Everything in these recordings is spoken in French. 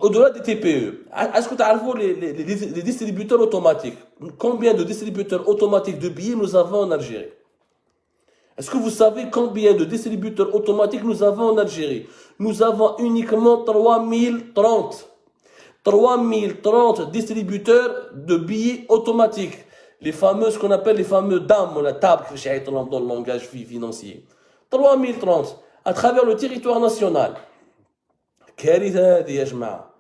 au-delà des TPE, est-ce que tu as vu les distributeurs automatiques? Combien de distributeurs automatiques de billets nous avons en Algérie? Est-ce que vous savez combien de distributeurs automatiques nous avons en Algérie? Nous avons uniquement 3030. 3030 distributeurs de billets automatiques. Les fameux, ce qu'on appelle les fameux DAM, la table, dans le langage financier. 3030 à travers le territoire national. كارثة يا جماعة.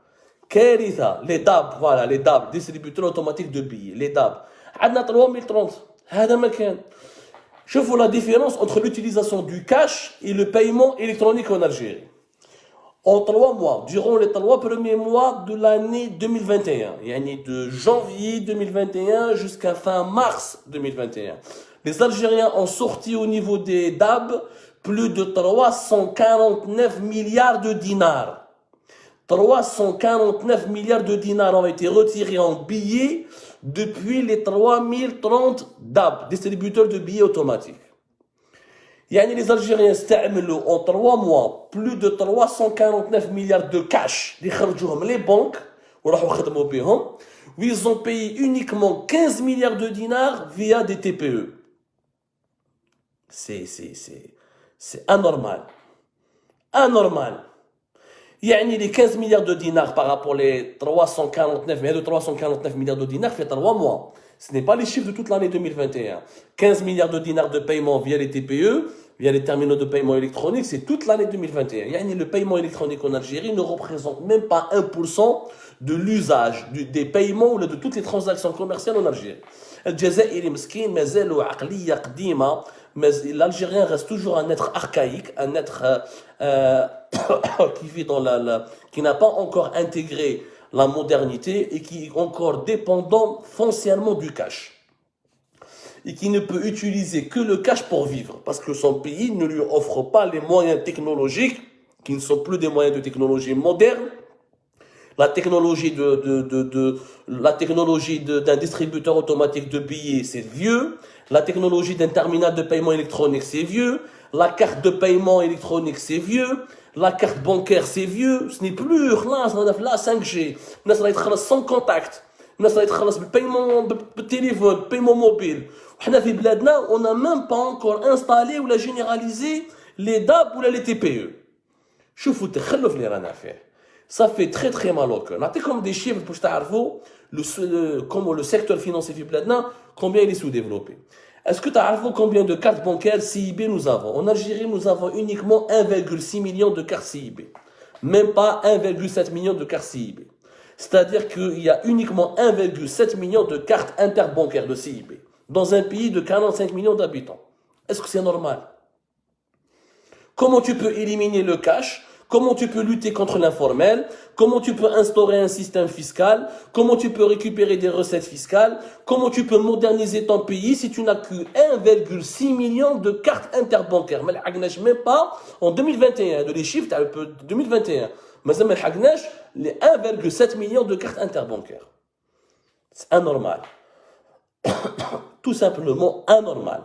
كارثة. Les DAB, voilà, les DAB, distributeurs automatiques de billets, les DAB. عندنا 3030. هذا مكان. شوفوا la différence entre l'utilisation du cash et le paiement électronique en Algérie. En 3 mois, durant les 3 premiers mois de l'année 2021, yani de janvier 2021 jusqu'à fin mars 2021, les Algériens ont sorti au niveau des DAB plus de 349 milliards de dinars. 349 milliards de dinars ont été retirés en billets depuis les 3030 DAB, distributeurs de billets automatiques. يعني les Algériens استعملوا en 3 mois plus de 349 milliards de cash اللي خرجوهم les banques وراحوا خدموا بهم. Ils ont payé uniquement 15 milliards de dinars via des TPE. C'est anormal. Anormal. يعني les 15 milliards de dinars par rapport aux 349 milliards de dinars fait 3 mois. Ce n'est pas les chiffres de toute l'année 2021. 15 milliards de dinars de paiement via les TPE, via les terminaux de paiement électronique, c'est toute l'année 2021. يعني le paiement électronique en Algérie ne représente même pas 1% de l'usage des paiements ou de toutes les transactions commerciales en Algérie. الجزائري مسكين مازالوا عقلية قديمة. Mais l'Algérien reste toujours un être archaïque, un être qui vit qui n'a pas encore intégré la modernité et qui est encore dépendant foncièrement du cash. Et qui ne peut utiliser que le cash pour vivre, parce que son pays ne lui offre pas les moyens technologiques, qui ne sont plus des moyens de technologie moderne. La technologie d'un distributeur automatique de billets, c'est vieux. La technologie d'un terminal de paiement électronique, c'est vieux. La carte de paiement électronique, c'est vieux. La carte bancaire, c'est vieux. Ce n'est plus la 5G. On a sans contact. On a le paiement de téléphone, paiement mobile. On n'a même pas encore installé ou généralisé les DAB ou les TPE. شوفوا التخلف اللي رانا فيه. Ça fait très très mal au cœur. نعطيكم des chiffres pour تعرفوا comment le secteur financier في بلادنا combien il est sous-développé. Est-ce que tu as combien de cartes bancaires CIB nous avons? En Algérie, nous avons uniquement 1,6 million de cartes CIB. Même pas 1,7 million de cartes CIB. C'est-à-dire qu'il y a uniquement 1,7 million de cartes interbancaires de CIB dans un pays de 45 millions d'habitants. Est-ce que c'est normal? Comment tu peux éliminer le cash? Comment tu peux lutter contre l'informel? Comment tu peux instaurer un système fiscal? Comment tu peux récupérer des recettes fiscales? Comment tu peux moderniser ton pays si tu n'as que 1,6 million de cartes interbancaires? Mais même pas en 2021, de les chiffres, 2021. Mais ça les 1,7 million de cartes interbancaires. C'est anormal. Tout simplement anormal.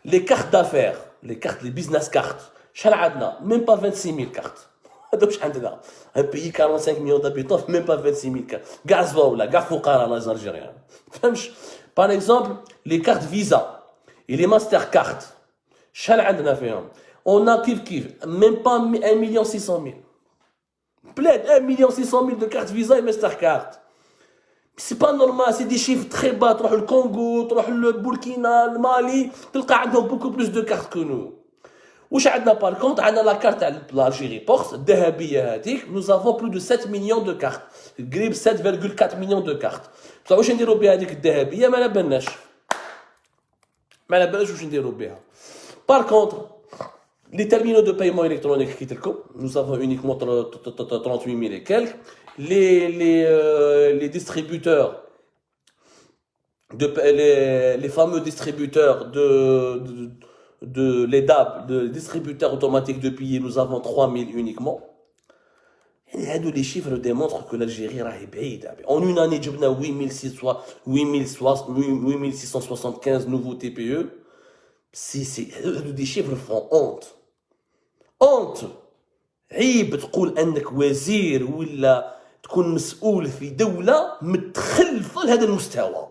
Les cartes d'affaires, les business cards, même pas 26 000 cartes. Un pays 45 millions d'habitants, même pas 26 000 cartes. Les Algériens. Par exemple, les cartes Visa et les Mastercard. On a même pas 1 600 000. Plaide 1 600 000 de cartes Visa et Mastercard. C'est pas normal, c'est des chiffres très bas. Tu vas le Congo, tu vas le Burkina, le Mali, tu as beaucoup plus de cartes que nous. Ou par contre, on a la carte de l'Algérie Post, nous avons plus de 7 millions de cartes. Grib 7,4 millions de cartes. Tu sais, نديروا بها هذيك الذهبيه ما بالناش. ما بالناش واش نديروا بها. Par contre, les terminaux de paiement électronique, nous avons uniquement 38 000 et quelques. Les distributeurs, les fameux distributeurs les DAB, les distributeurs automatiques de billets, nous avons 3 000 uniquement. Et les chiffres démontrent que l'Algérie est بعيدة. En une année, nous avons 8675 nouveaux TPE. Des chiffres font honte. Honte! عيب تقول انك وزير ولا تكون مسؤول في دوله متخلفه لهذا المستوى.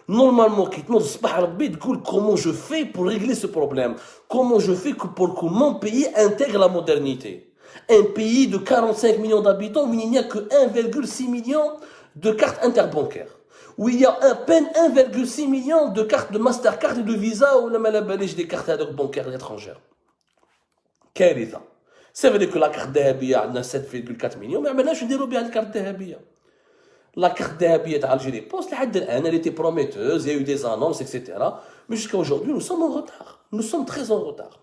نورمالمون كي تنوض الصباح ربي تقول كومون جو في بور ريغلي سو بروبليم، كومون جو في بور que mon pays intègre la modernité. Un pays de 45 millions d'habitants où il n'y a que 1,6 million de cartes interbancaires, où il y a à peine 1,6 million de cartes de Mastercard et de Visa ou des cartes bancaires étrangères. كارثة. C'est vrai que la carte الذهبية عندنا 7,4 millions، ما عملناش نديرو بها الكارت الذهبية. La carte الذهبية تاع Algérie Post لحد الآن elle était prometteuse, il y a eu des annonces, etc. Mais jusqu'à aujourd'hui, nous sommes en retard. Nous sommes très en retard.